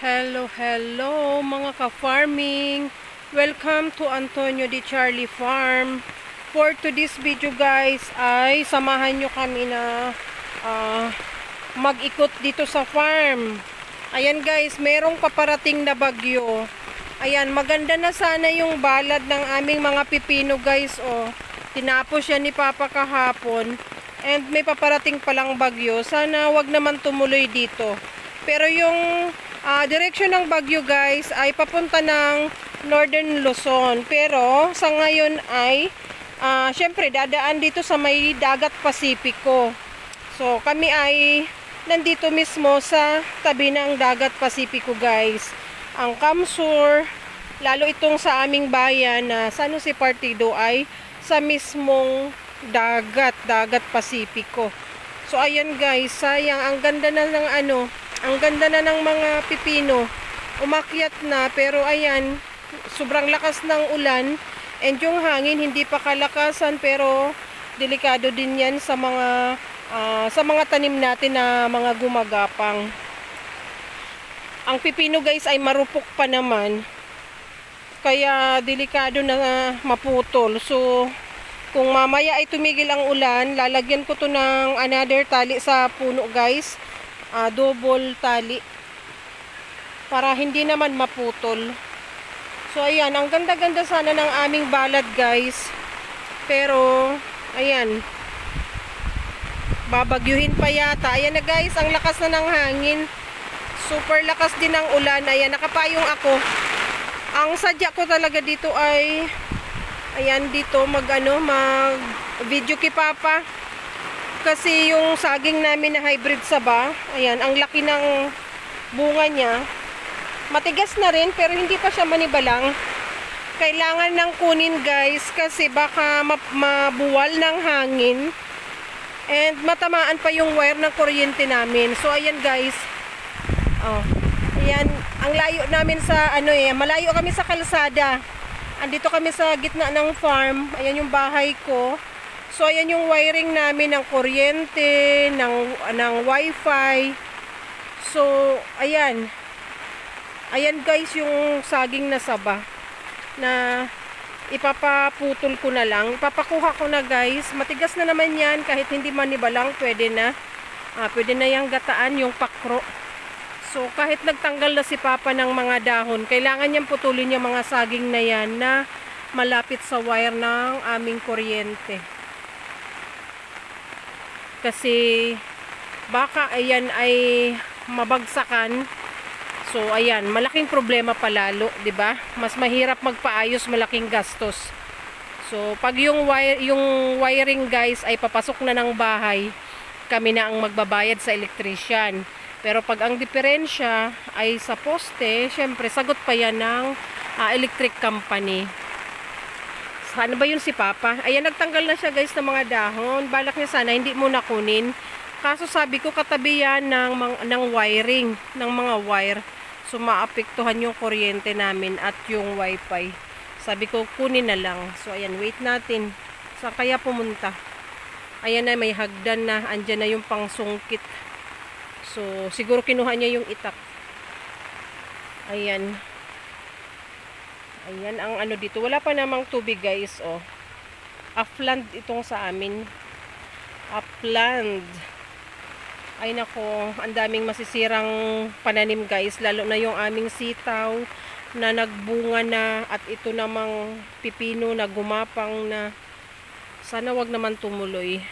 Hello mga ka-farming. Welcome to Antonio Di Charlie Farm. For today's video guys ay samahan nyo kami na mag-ikot dito sa farm. Ayan guys, merong paparating na bagyo. Ayan, maganda na sana yung balad ng aming mga pipino guys. Oh, tinapos yan ni Papa kahapon. And may paparating palang bagyo. Sana wag naman tumuloy dito. Pero yung direksyon ng bagyo guys ay papunta ng Northern Luzon. Pero sa ngayon ay syempre dadaan dito sa may dagat Pasipiko. So kami ay nandito mismo sa tabi ng dagat Pasipiko guys. Ang Kamsur, lalo itong sa aming bayan na San Jose Partido ay sa mismong dagat Pasipiko. So ayan guys, sayang ang ganda na ng ang ganda na ng mga pipino. Umakyat na pero ayan, sobrang lakas ng ulan and yung hangin hindi pa kalakasan pero delikado din yan sa mga tanim natin na mga gumagapang. Ang pipino guys ay marupok pa naman. Kaya delikado na maputol. So kung mamaya ay tumigil ang ulan, lalagyan ko to ng another tali sa puno guys. Double tali para hindi naman maputol. So ayan, ang ganda-ganda sana ng aming balad guys, pero ayan, babagyuhin pa yata. Ayan na guys, ang lakas na ng hangin, super lakas din ng ulan. Ayan, nakapayong ako. Ang sadya ko talaga dito ay ayan, dito mag video kay Papa. Kasi yung saging namin na hybrid saba, ayan, ang laki ng bunga niya. Matigas na rin, pero hindi pa siya manibalang. Kailangan nang kunin guys, kasi baka mabuwal ng hangin. And matamaan pa yung wire ng kuryente namin. So ayan guys, ayan, ang layo namin sa, malayo kami sa kalsada. Andito kami sa gitna ng farm, ayan yung bahay ko. So ayan yung wiring namin ng kuryente, ng wifi. So ayan. Ayan guys yung saging na saba na ipapaputol ko na lang. Ipapakuha ko na guys. Matigas na naman yan, kahit hindi manibalang pwede na. Pwede na yung gataan, yung pakro. So kahit nagtanggal na si Papa ng mga dahon, kailangan niyang putulin yung mga saging na yan na malapit sa wire ng aming kuryente. Kasi baka ayan ay mabagsakan. So ayan, malaking problema palalo, 'di ba? Mas mahirap magpaayos, malaking gastos. So pag yung wiring guys ay papasok na ng bahay, kami na ang magbabayad sa electrician. Pero pag ang diferensya ay sa poste, syempre sagot pa yan ng electric company. Sana ba yun si Papa? Ayan, nagtanggal na siya guys ng mga dahon. Balak niya sana hindi muna kunin. Kaso sabi ko katabi yan ng wiring, ng mga wire. So maapektuhan yung kuryente namin at yung wifi. Sabi ko kunin na lang. So ayan, wait natin. Saan kaya pumunta? Ayan na, may hagdan na. Andyan na yung pangsungkit. So siguro kinuha niya yung itak. Ayan. Ayan ang dito. Wala pa namang tubig guys. Oh. Upland itong sa amin. Upland. Ay nako, ang daming masisirang pananim guys. Lalo na yung aming sitaw na nagbunga na. At ito namang pipino na gumapang na. Sana wag naman tumuloy.